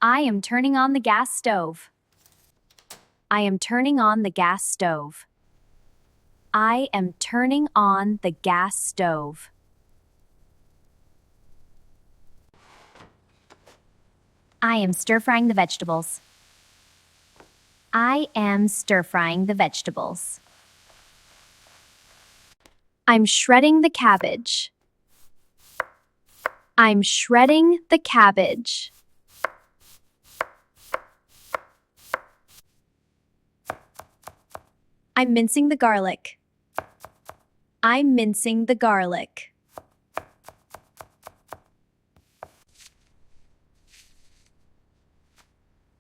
I am turning on the gas stove. I am turning on the gas stove. I am turning on the gas stove. I am stir-frying the vegetables. I am stir-frying the vegetables. I'm shredding the cabbage. I'm shredding the cabbage. I'm mincing the garlic. I'm mincing the garlic.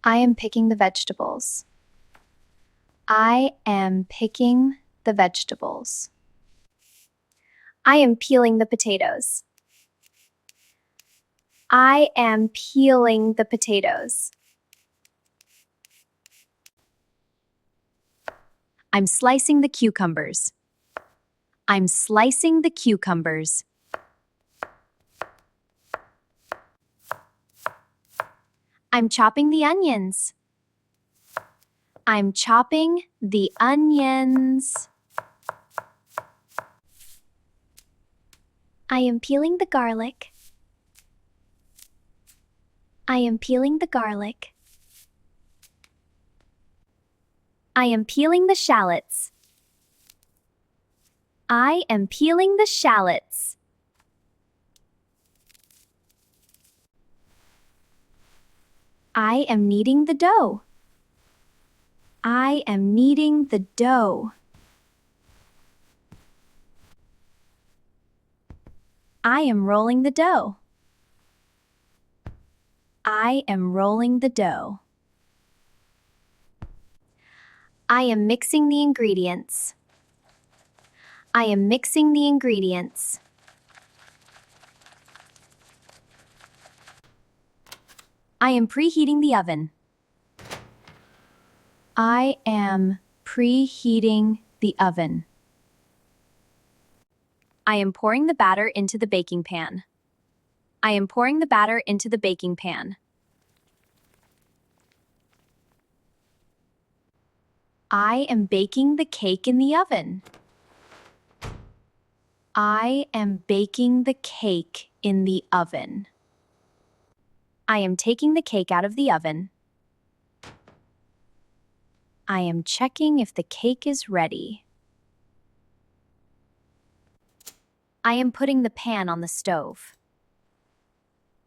I am picking the vegetables. I am picking the vegetables. I am peeling the potatoes. I am peeling the potatoes. I'm slicing the cucumbers. I'm slicing the cucumbers. I'm chopping the onions. I'm chopping the onions. I am peeling the garlic. I am peeling the garlic. I am peeling the shallots. I am peeling the shallots. I am kneading the dough. I am kneading the dough. I am rolling the dough. I am rolling the dough. I am mixing the ingredients. I am mixing the ingredients. I am preheating the oven. I am preheating the oven. I am pouring the batter into the baking pan. I am pouring the batter into the baking pan. I am baking the cake in the oven. I am baking the cake in the oven. I am taking the cake out of the oven. I am checking if the cake is ready. I am putting the pan on the stove.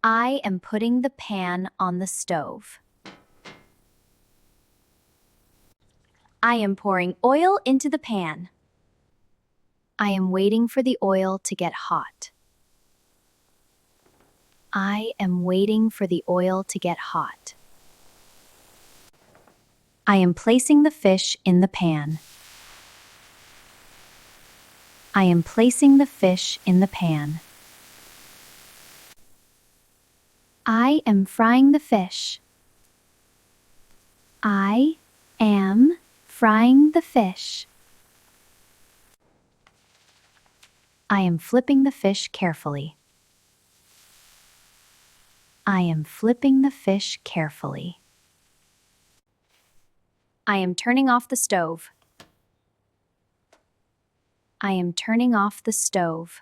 I am putting the pan on the stove. I am pouring oil into the pan. I am waiting for the oil to get hot. I am waiting for the oil to get hot. I am placing the fish in the pan. I am placing the fish in the pan. I am frying the fish. I am frying the fish. I am flipping the fish carefully. I am flipping the fish carefully. I am turning off the stove. I am turning off the stove.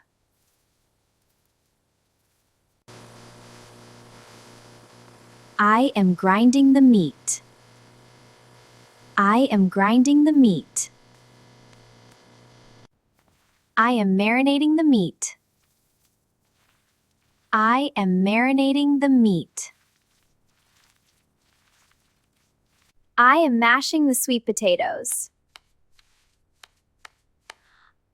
I am grinding the meat. I am grinding the meat. I am marinating the meat. I am marinating the meat. I am mashing the sweet potatoes.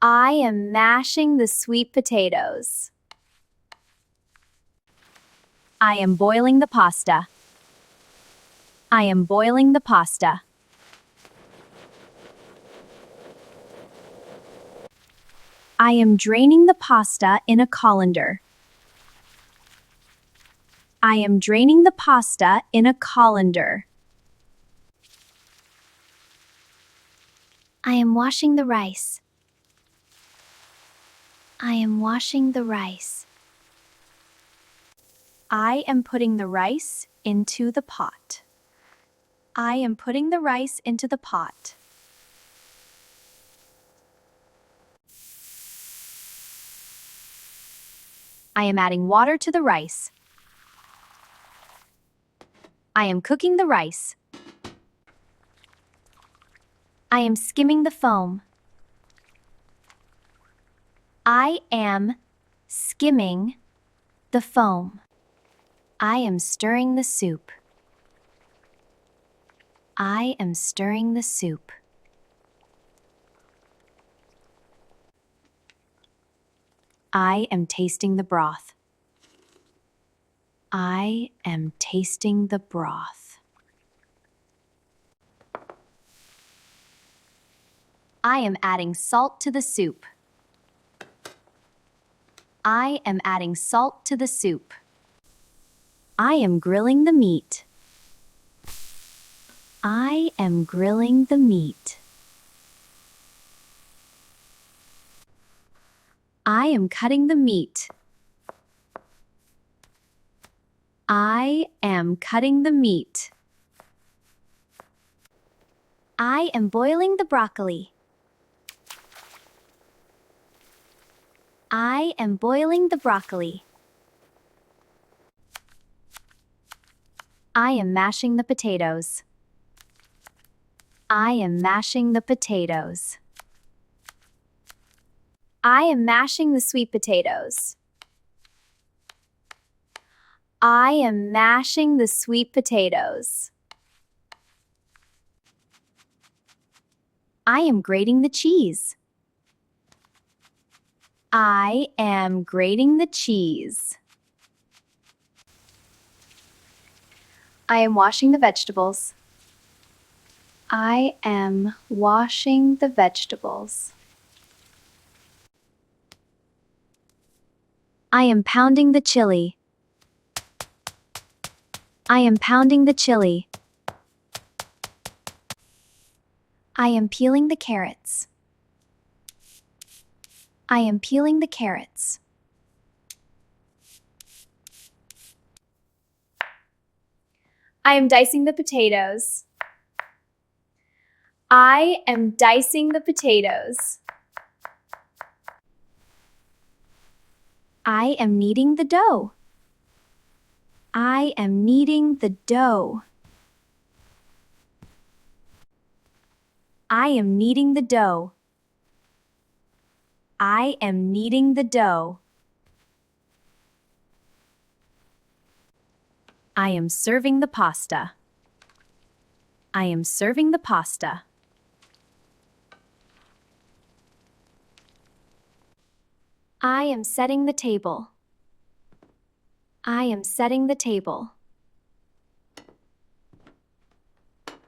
I am mashing the sweet potatoes. I am boiling the pasta. I am boiling the pasta. I am draining the pasta in a colander. I am draining the pasta in a colander. I am washing the rice. I am washing the rice. I am putting the rice into the pot. I am putting the rice into the pot. I am adding water to the rice. I am cooking the rice. I am skimming the foam. I am skimming the foam. I am stirring the soup. I am stirring the soup. I am tasting the broth. I am tasting the broth. I am adding salt to the soup. I am adding salt to the soup. I am grilling the meat. I am grilling the meat. I am cutting the meat. I am cutting the meat. I am boiling the broccoli. I am boiling the broccoli. I am mashing the potatoes. I am mashing the potatoes. I am mashing the sweet potatoes. I am mashing the sweet potatoes. I am grating the cheese. I am grating the cheese. I am washing the vegetables. I am washing the vegetables. I am pounding the chili. I am pounding the chili. I am peeling the carrots. I am peeling the carrots. I am dicing the potatoes. I am dicing the potatoes. I am kneading the dough. I am kneading the dough. I am kneading the dough. I am kneading the dough. I am serving the pasta. I am serving the pasta. I am setting the table. I am setting the table.